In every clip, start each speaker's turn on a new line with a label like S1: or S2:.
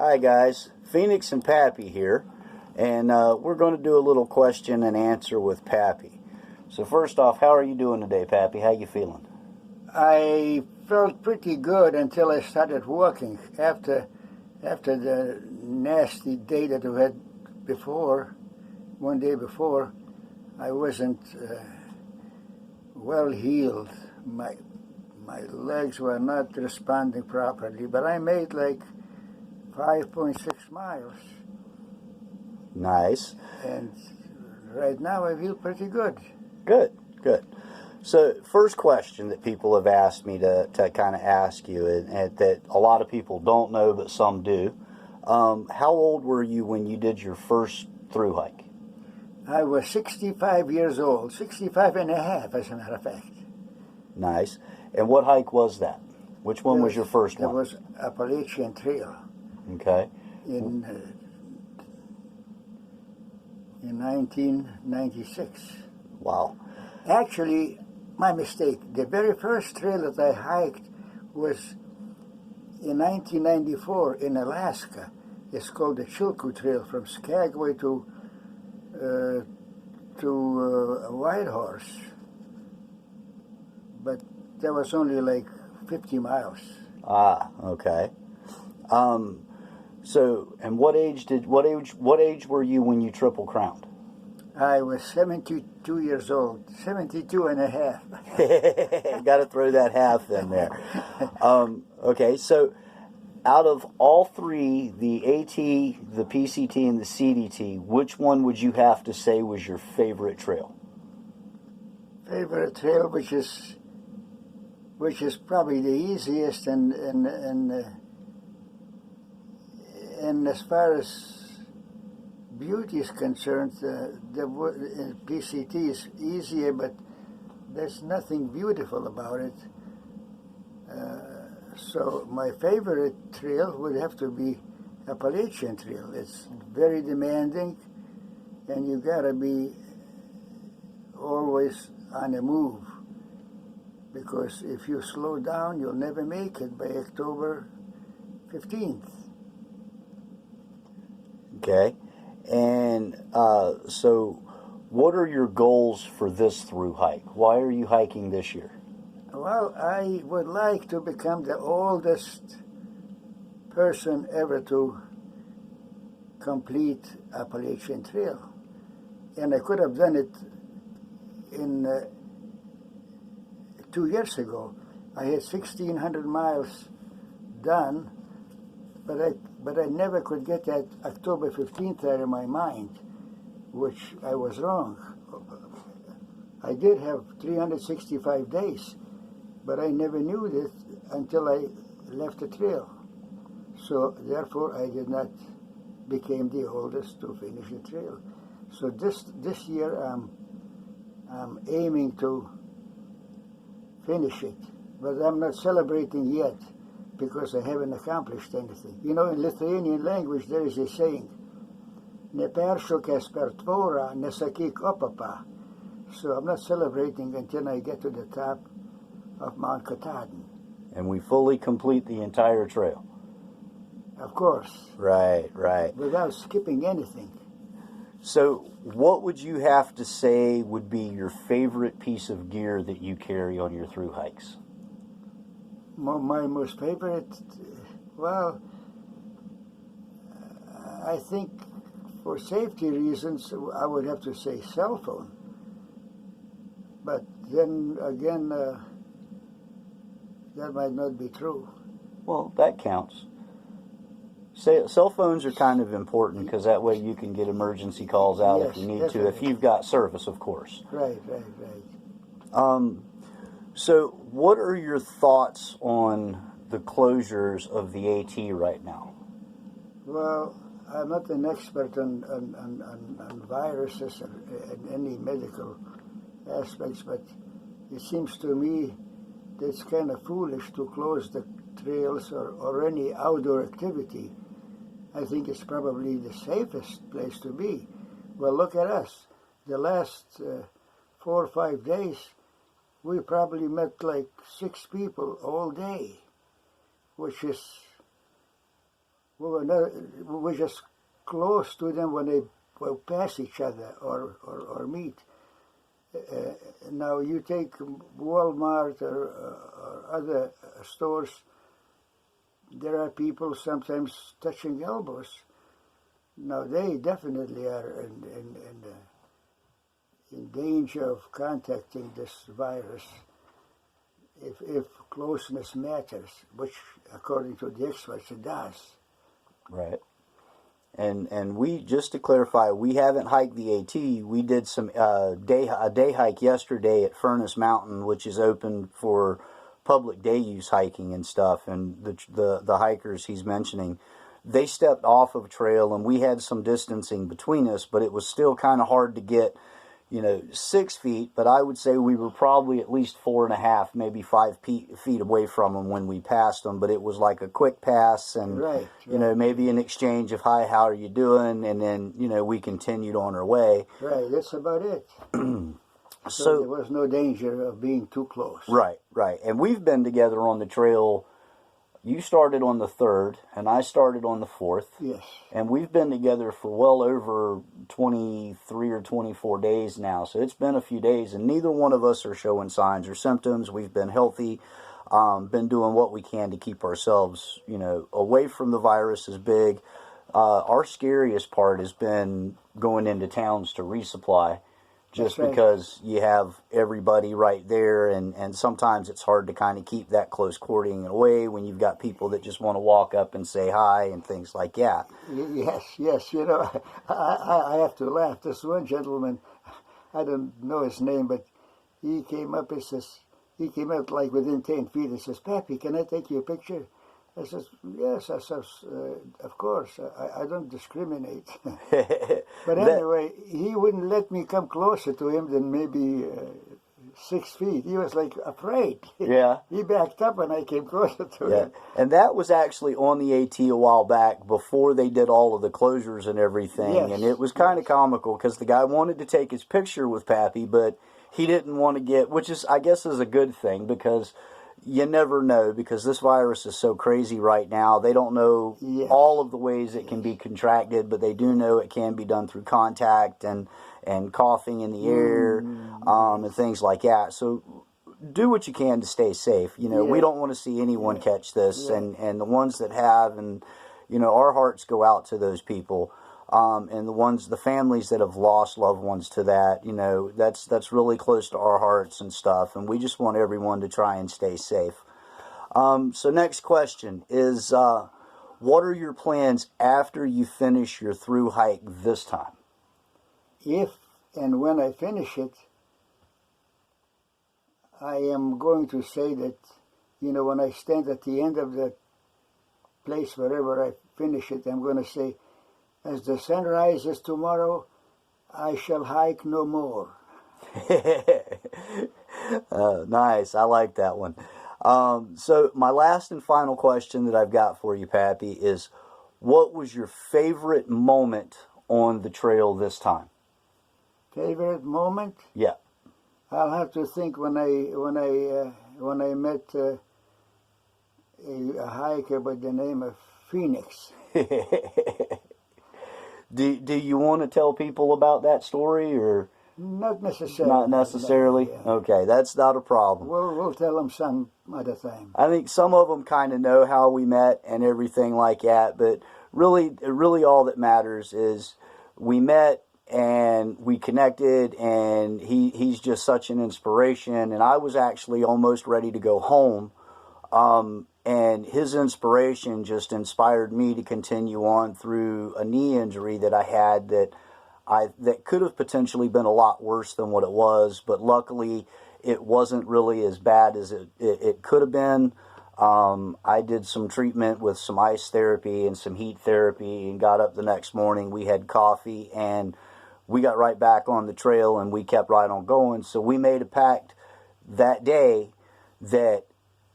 S1: Hi guys, Phoenix and Pappy here, and we're going to do a little question and answer with Pappy. So first off, how are you doing today, Pappy? How you feeling?
S2: I felt pretty good until I started walking. After the nasty day that we had before, one day before, I wasn't well healed. My legs were not responding properly, but I made like 5.6 miles.
S1: Nice.
S2: And right now I feel pretty good.
S1: Good, good. So first question that people have asked me to kind of ask you, and that a lot of people don't know, but some do. How old were you when you did your first through hike?
S2: I was 65 years old, 65 and a half, as a matter of fact.
S1: Nice. And what hike was that? Which one was your first one?
S2: That was Appalachian Trail.
S1: Okay.
S2: In 1996.
S1: Wow.
S2: Actually, my mistake. The very first trail that I hiked was in 1994 in Alaska. It's called the Chilkoot Trail from Skagway to Whitehorse. But that was only like 50 miles.
S1: Ah, okay. So, and what age were you when you triple crowned?
S2: I was 72 years old, 72 and a half.
S1: Got to throw that half in there. Okay, so out of all three, the AT, the PCT, and the CDT, which one would you have to say was your favorite trail?
S2: Favorite trail, which is probably the easiest, and as far as beauty is concerned, the PCT is easier, but there's nothing beautiful about it. So my favorite trail would have to be Appalachian Trail. It's very demanding, and you gotta be always on the move, because if you slow down, you'll never make it by October 15th.
S1: Okay. And so what are your goals for this through hike? Why are you hiking this year?
S2: Well, I would like to become the oldest person ever to complete Appalachian Trail. And I could have done it in 2 years ago. I had 1,600 miles done, but I never could get that October 15th out of my mind, which I was wrong. I did have 365 days, but I never knew this until I left the trail. So therefore, I did not become the oldest to finish the trail. So this year, I'm aiming to finish it, but I'm not celebrating yet, because I haven't accomplished anything. You know, in Lithuanian language, there is a saying, "Neperšokęs per tvorą, nesakyk opapa." So I'm not celebrating until I get to the top of Mount Katahdin.
S1: And we fully complete the entire trail.
S2: Of course.
S1: Right, right.
S2: Without skipping anything.
S1: So what would you have to say would be your favorite piece of gear that you carry on your through hikes?
S2: My most favorite, well, I think for safety reasons, I would have to say cell phone. But then again, that might not be true.
S1: Well, that counts. Cell phones are kind of important, because that way you can get emergency calls out if you need to, if you've got service, of course.
S2: Right, right, right.
S1: So what are your thoughts on the closures of the AT right now?
S2: Well, I'm not an expert on viruses and any medical aspects, but it seems to me that it's kind of foolish to close the trails or any outdoor activity. I think it's probably the safest place to be. Well, look at us. The last 4 or 5 days, we probably met like 6 people all day, which is we're just close to them when they will pass each other or meet. Now you take Walmart or other stores, there are people sometimes touching elbows. Now they definitely are in danger of contacting this virus if closeness matters, which according to the experts it does.
S1: Right. And we, just to clarify, we haven't hiked the AT. We did some a day hike yesterday at Furnace Mountain, which is open for public day use hiking and stuff. And the hikers he's mentioning, they stepped off of trail, and we had some distancing between us, but it was still kind of hard to get, 6 feet, but I would say we were probably at least 4.5, maybe 5 feet away from them when we passed them. But it was like a quick pass, and
S2: right.
S1: Maybe an exchange of "Hi, how are you doing?" and then we continued on our way.
S2: Right, that's about it.
S1: So
S2: there was no danger of being too close.
S1: Right. And we've been together on the trail. You started on the 3rd, and I started on the 4th.
S2: Yes.
S1: And we've been together for well over 23 or 24 days now. So it's been a few days, and neither one of us are showing signs or symptoms. We've been healthy, been doing what we can to keep ourselves, away from the virus is big. Our scariest part has been going into towns to resupply. Just
S2: right.
S1: Because you have everybody right there, and sometimes it's hard to kind of keep that close courting away when you've got people that just want to walk up and say hi and things like that.
S2: Yes. I have to laugh. This one gentleman, I don't know his name, but he came up. He came up like within 10 feet. He says, "Pappy, can I take you a picture?" I says, "Yes." I says, "Of course. I don't discriminate." But anyway, he wouldn't let me come closer to him than maybe 6 feet. He was like afraid.
S1: Yeah.
S2: He backed up when I came closer to him.
S1: And that was actually on the AT a while back before they did all of the closures and everything.
S2: Yes.
S1: And it was kind of comical because the guy wanted to take his picture with Pappy, but he didn't want to get, which is, I guess, is a good thing because you never know, because this virus is so crazy right now. They don't know all of the ways it can be contracted, but they do know it can be done through contact and coughing in the air and things like that. So do what you can to stay safe. We don't want to see anyone catch this, and the ones that have, and our hearts go out to those people. And the families that have lost loved ones to that, that's really close to our hearts and stuff. And we just want everyone to try and stay safe. So next question is, what are your plans after you finish your through hike this time?
S2: If and when I finish it, I am going to say that, when I stand at the end of the place, wherever I finish it, I'm going to say, "As the sun rises tomorrow, I shall hike no more."
S1: Nice. I like that one. So my last and final question that I've got for you, Pappy, is what was your favorite moment on the trail this time?
S2: Favorite moment?
S1: Yeah.
S2: I'll have to think when I met a hiker by the name of Phoenix.
S1: Do you want to tell people about that story, or
S2: not necessarily?
S1: Not necessarily.
S2: No, yeah.
S1: Okay, that's not a problem.
S2: We'll tell them some other time.
S1: I think some of them kind of know how we met and everything like that, but really all that matters is we met and we connected, and he's just such an inspiration. And I was actually almost ready to go home. And his inspiration just inspired me to continue on through a knee injury that I had that could have potentially been a lot worse than what it was, but luckily it wasn't really as bad as it could have been. I did some treatment with some ice therapy and some heat therapy and got up the next morning. We had coffee and we got right back on the trail and we kept right on going. So we made a pact that day that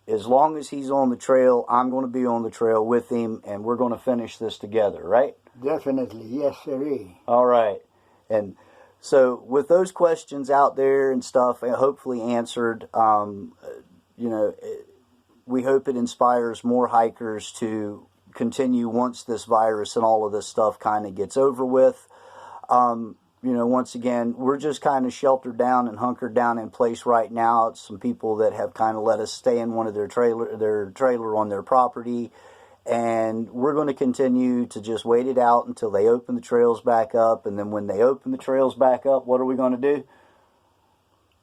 S1: as long as he's on the trail, I'm going to be on the trail with him, and we're going to finish this together, right?
S2: Definitely, yes, sirree.
S1: All right. And so with those questions out there and stuff, hopefully answered, we hope it inspires more hikers to continue once this virus and all of this stuff kind of gets over with. Once again, we're just kind of sheltered down and hunkered down in place right now. It's some people that have kind of let us stay in one of their trailer on their property, and we're going to continue to just wait it out until they open the trails back up. And then when they open the trails back up, what are we going to do?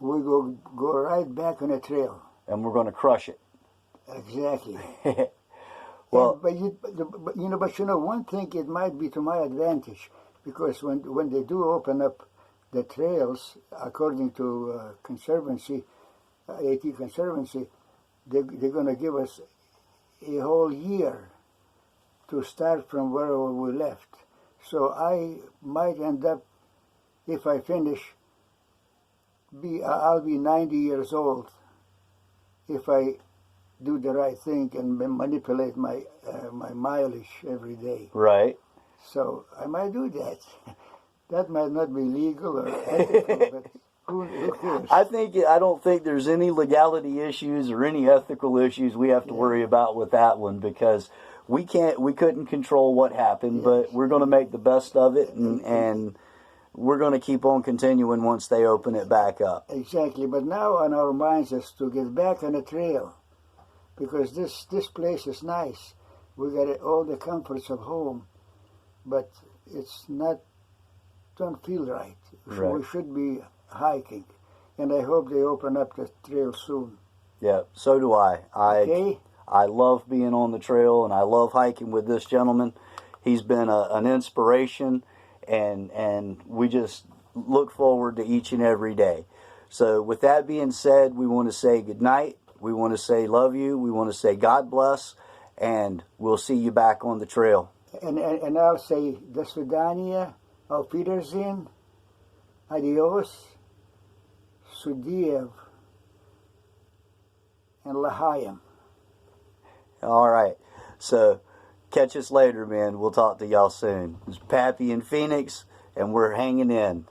S2: We go right back on the trail.
S1: And we're going to crush it.
S2: Exactly.
S1: Well,
S2: but one thing, it might be to my advantage, because when they do open up the trails, according to Conservancy, AT Conservancy, they're going to give us a whole year to start from where we left. So I might end up, if I finish, I'll be 90 years old if I do the right thing and manipulate my mileage every day.
S1: Right.
S2: So I might do that. That might not be legal or ethical, but who cares?
S1: I don't think there's any legality issues or any ethical issues we have to worry about with that one, because we couldn't control what happened, but we're going to make the best of it, and we're going to keep on continuing once they open it back up.
S2: Exactly. But now on our minds is to get back on the trail, because this place is nice. We got all the comforts of home, but it's not, don't feel right.
S1: Right.
S2: We should be hiking, and I hope they open up the trail soon.
S1: Yeah, so do I.
S2: Okay?
S1: I love being on the trail, and I love hiking with this gentleman. He's been an inspiration, and we just look forward to each and every day. So with that being said, we want to say good night. We want to say love you. We want to say God bless, and we'll see you back on the trail.
S2: And I'll say, do svidaniya, auf Wiedersehen, adios, sudiev, and lahayim.
S1: All right. So catch us later, man. We'll talk to y'all soon. It's Pappy in Phoenix, and we're hanging in.